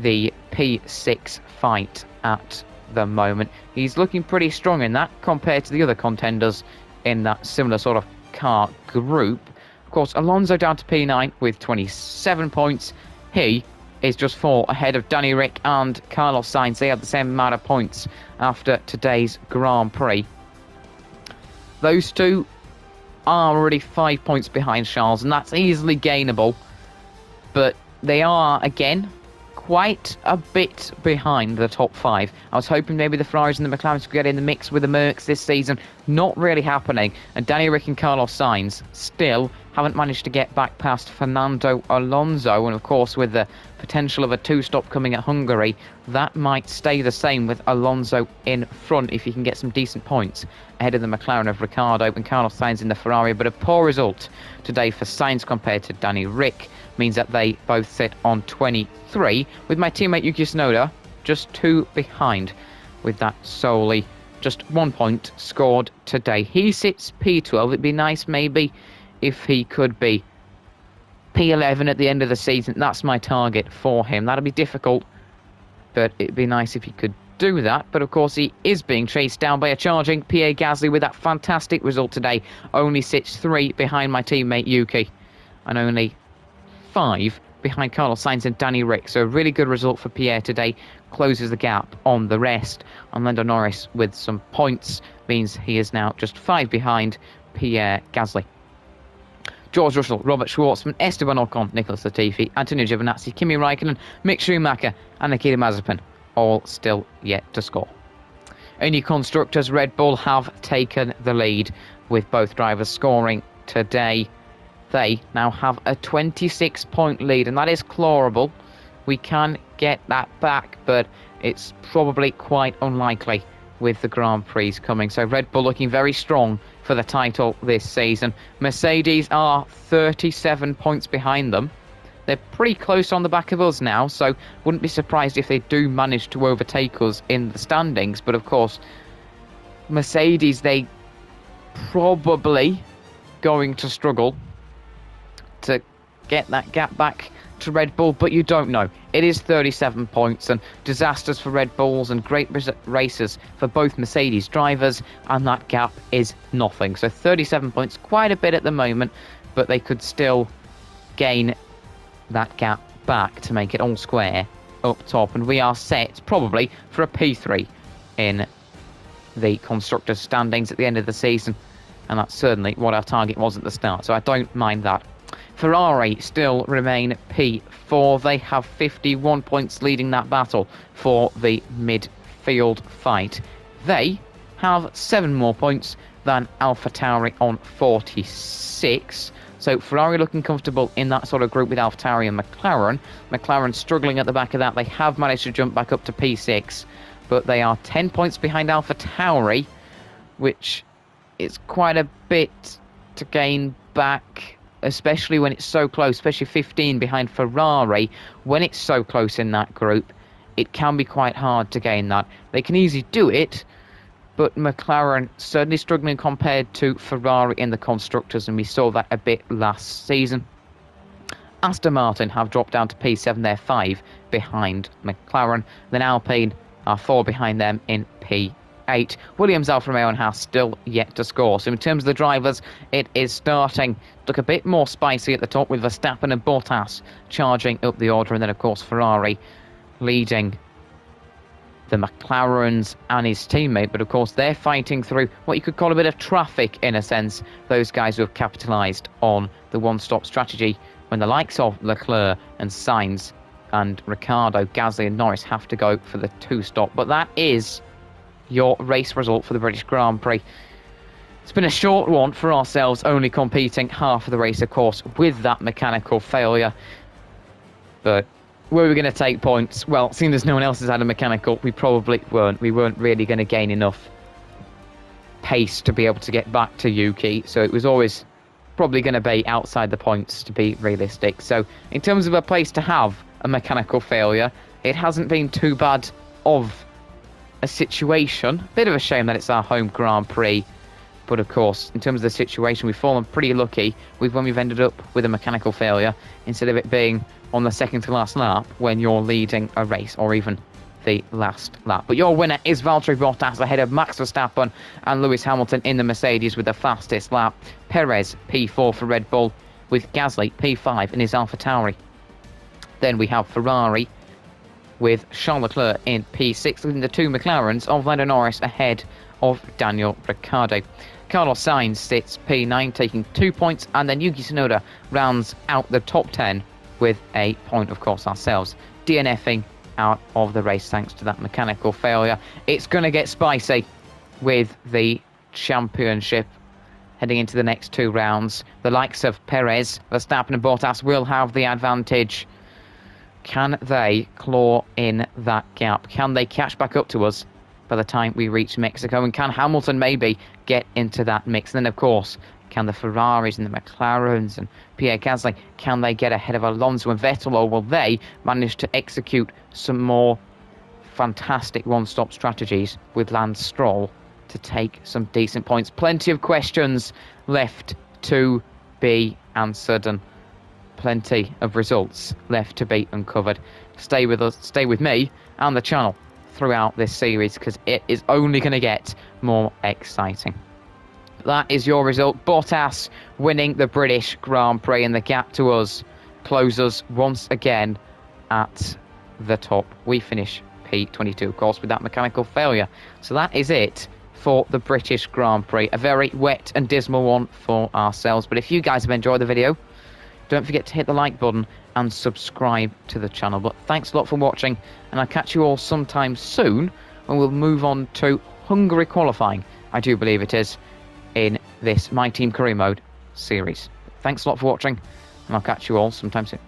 C: the P6 fight at the moment. He's looking pretty strong in that compared to the other contenders in that similar sort of car group. Of course, Alonso down to P9 with 27 points. He is just 4 ahead of Danny Ric and Carlos Sainz. They have the same amount of points after today's Grand Prix. Those two are already 5 points behind Charles, and that's easily gainable. But they are, again, quite a bit behind the top 5. I was hoping maybe the Ferraris and the McLarens could get in the mix with the Mercs this season. Not really happening. And Danny Ric and Carlos Sainz still haven't managed to get back past Fernando Alonso. And of course, with the potential of a 2-stop coming at Hungary, that might stay the same with Alonso in front if he can get some decent points ahead of the McLaren of Ricciardo and Carlos Sainz in the Ferrari. But a poor result today for Sainz compared to Danny Ric means that they both sit on 23, with my teammate Yuki Tsunoda just 2 behind, with that solely just 1 point scored today. He sits P12. It'd be nice maybe if he could be P11 at the end of the season. That's my target for him. That'd be difficult, but it'd be nice if he could do that. But of course, he is being chased down by a charging Pierre Gasly with that fantastic result today. Only sits 3 behind my teammate Yuki, and only 5 behind Carlos Sainz and Danny Ric. So a really good result for Pierre today. Closes the gap on the rest. And Lando Norris with some points means he is now just 5 behind Pierre Gasly. George Russell, Robert Schwartzman, Esteban Ocon, Nicholas Latifi, Antonio Giovinazzi, Kimi Raikkonen, Mick Schumacher and Nikita Mazepin all still yet to score. In your constructors, Red Bull have taken the lead with both drivers scoring today. They now have a 26-point lead, and that is clawable. We can get that back, but it's probably quite unlikely with the Grand Prix coming. So Red Bull looking very strong for the title this season. Mercedes are 37 points behind them. They're pretty close on the back of us now, so wouldn't be surprised if they do manage to overtake us in the standings. But of course, Mercedes, they probably going to struggle to get that gap back to Red Bull, but you don't know. It is 37 points, and disasters for Red Bulls and great races for both Mercedes drivers, and that gap is nothing. So 37 points, quite a bit at the moment, but they could still gain that gap back to make it all square up top, and we are set probably for a P3 in the constructors standings at the end of the season, and that's certainly what our target was at the start, so I don't mind that. Ferrari still remain P4. They have 51 points leading that battle for the midfield fight. They have 7 more points than AlphaTauri on 46. So Ferrari looking comfortable in that sort of group with AlphaTauri and McLaren. McLaren struggling at the back of that. They have managed to jump back up to P6, but they are 10 points behind AlphaTauri, which is quite a bit to gain back, especially when it's so close, especially 15 behind Ferrari. When it's so close in that group, it can be quite hard to gain that. They can easily do it, but McLaren certainly struggling compared to Ferrari in the constructors, and we saw that a bit last season. Aston Martin have dropped down to P7, they're 5 behind McLaren. Then Alpine are 4 behind them in P8. Williams, Alfa Romeo and Haas still yet to score. So in terms of the drivers, it is starting to look a bit more spicy at the top with Verstappen and Bottas charging up the order, and then of course Ferrari leading the McLarens and his teammate, but of course they're fighting through what you could call a bit of traffic in a sense. Those guys who have capitalised on the one-stop strategy when the likes of Leclerc and Sainz and Ricciardo, Gasly and Norris have to go for the 2-stop. But that is your race result for the British Grand Prix. It's been a short one for ourselves, only competing half of the race, of course, with that mechanical failure. But were we going to take points? Well, seeing as no one else has had a mechanical, we probably weren't. We weren't really going to gain enough pace to be able to get back to Yuki, so it was always probably going to be outside the points to be realistic. So in terms of a place to have a mechanical failure, it hasn't been too bad of a situation. Bit of a shame that it's our home Grand Prix, but of course, in terms of the situation, we've fallen pretty lucky with when we've ended up with a mechanical failure, instead of it being on the second to last lap when you're leading a race, or even the last lap. But your winner is Valtteri Bottas ahead of Max Verstappen and Lewis Hamilton in the Mercedes with the fastest lap. Perez P4 for Red Bull, with Gasly P5 in his AlphaTauri. Then we have Ferrari with Charles Leclerc in P6, leading the 2 McLarens of Lando Norris ahead of Daniel Ricciardo. Carlos Sainz sits P9, taking 2 points, and then Yuki Tsunoda rounds out the top 10 with a point, of course, ourselves. DNFing out of the race thanks to that mechanical failure. It's going to get spicy with the championship heading into the next 2 rounds. The likes of Perez, Verstappen and Bottas will have the advantage. Can they claw in that gap? Can they catch back up to us by the time we reach Mexico? And can Hamilton maybe get into that mix? And then, of course, can the Ferraris and the McLarens and Pierre Gasly, can they get ahead of Alonso and Vettel, or will they manage to execute some more fantastic one-stop strategies with Lance Stroll to take some decent points? Plenty of questions left to be answered, and plenty of results left to be uncovered. Stay with us, stay with me and the channel throughout this series, because it is only going to get more exciting. That is your result. Bottas winning the British Grand Prix, and the gap to us closes once again at the top. We finish P22, of course, with that mechanical failure. So that is it for the British Grand Prix. A very wet and dismal one for ourselves. But if you guys have enjoyed the video, don't forget to hit the like button and subscribe to the channel. But thanks a lot for watching, and I'll catch you all sometime soon when we'll move on to Hungary qualifying, I do believe it is, in this My Team Career Mode series. Thanks a lot for watching, and I'll catch you all sometime soon.